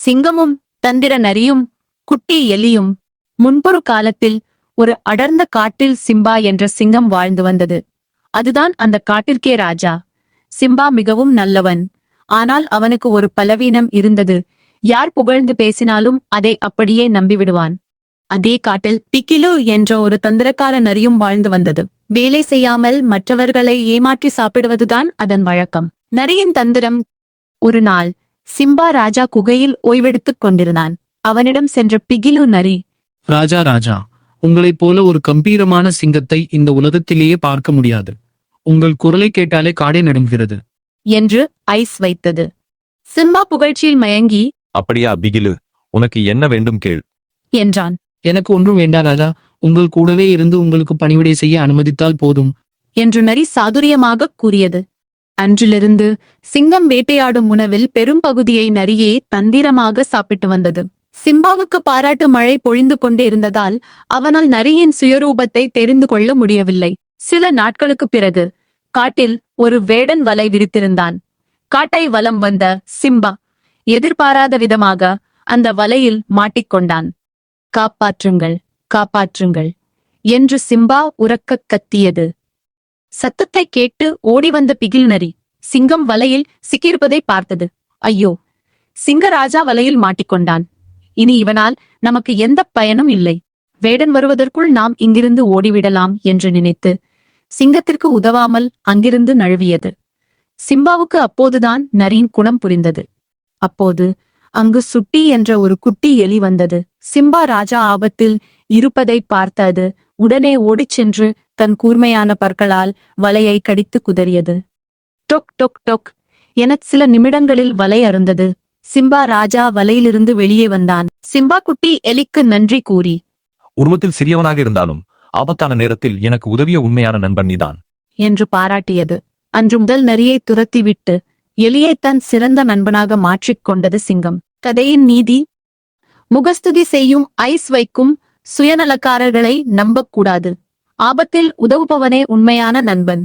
சிங்கமும் தந்திர நரியும் குட்டி எலியும். முன்பொரு காலத்தில் ஒரு அடர்ந்த காட்டில் சிம்பா என்ற சிங்கம் வாழ்ந்து வந்தது. அதுதான் அந்த காட்டிற்கே ராஜா. சிம்பா மிகவும் நல்லவன். ஆனால் அவனுக்கு ஒரு பலவீனம் இருந்தது. யார் புகழ்ந்து பேசினாலும் அதை அப்படியே நம்பிவிடுவான். அதே காட்டில் பிகிலு என்ற ஒரு தந்திரக்கார நரியும் வாழ்ந்து வந்தது. வேலை செய்யாமல் மற்றவர்களை ஏமாற்றி சாப்பிடுவதுதான் அதன் வழக்கம். நரியின் தந்திரம். ஒரு நாள் சிம்பா ராஜா குகையில் ஓய்வெடுத்துக் கொண்டிருந்தான். அவனிடம் சென்ற பிகிலு நரி, ராஜா ராஜா, உங்களைப் போல ஒரு கம்பீரமான சிங்கத்தை இந்த உலகத்திலேயே பார்க்க முடியாது. உங்கள் குரலை கேட்டாலே காடே நடுங்குகிறது என்று ஐஸ் வைத்தது. சிம்பா புகழ்ச்சியில் மயங்கி, அப்படியா பிகிலு, உனக்கு என்ன வேண்டும் கேள் என்றான். எனக்கு ஒன்றும் வேண்டாம் ராஜா, உங்கள் கூடவே இருந்து உங்களுக்கு பணிவிடை செய்ய அனுமதித்தால் போதும் என்று நரி சாதுரியமாக கூறியது. அன்றிலிருந்து சிங்கம் வேட்டையாடும் உணவில் பெரும் பகுதியை நரியே தந்திரமாக சாப்பிட்டு வந்தது. சிம்பாவுக்கு பாராட்டு மழை பொழிந்து கொண்டே இருந்ததால் அவனால் நரியின் சுயரூபத்தை தெரிந்து கொள்ள முடியவில்லை. சில நாட்களுக்குப் பிறகு காட்டில் ஒரு வேடன் வலை விரித்திருந்தான். காட்டை வலம் வந்த சிம்பா எதிர்பாராத விதமாக அந்த வலையில் மாட்டிக்கொண்டான். காப்பாற்றுங்கள், காப்பாற்றுங்கள் என்று சிம்பா உரக்கக் கத்தியது. சத்தத்தை கேட்டு ஓடி வந்த பிகில் நரி சிங்கம் வலையில் சிக்கியிருப்பதை பார்த்தது. ஐயோ, சிங்கராஜா வலையில் மாட்டிக்கொண்டான். இனி இவனால் நமக்கு எந்த பயனும் இல்லை. வேடன் வருவதற்குள் நாம் இங்கிருந்து ஓடிவிடலாம் என்று நினைத்து சிங்கத்திற்கு உதவாமல் அங்கிருந்து நழுவியது. சிம்பாவுக்கு அப்போதுதான் நரியின் குணம் புரிந்தது. அப்போது அங்கு சுட்டி என்ற ஒரு குட்டி எலி வந்தது. சிம்பா ராஜா ஆபத்தில் இருப்பதை பார்த்தது. உடனே ஓடிச் சென்று தன் கூர்மையான பற்களால் வலையை கடித்து குதறியது. டொக் டொக் டொக் என சில நிமிடங்களில் வலை அருந்தது. சிம்பா ராஜா வலையிலிருந்து வெளியே வந்தான். சிம்பா குட்டி எலிக்கு நன்றி கூறி, உருவத்தில் சிறியவனாக இருந்தாலும் ஆபத்தான நேரத்தில் எனக்கு உதவிய உண்மையான நண்பன் நீதான் என்று பாராட்டியது. அன்று முதல் நரியை துரத்திவிட்டு எலியை தன் சிறந்த நண்பனாக மாற்றிக் கொண்டது சிங்கம். கதையின் நீதி: முகஸ்துதி செய்யும் ஐஸ் வைக்கும் சுயநலக்காரர்களை நம்பக்கூடாது. ஆபத்தில் உதவுபவனே உண்மையான நண்பன்.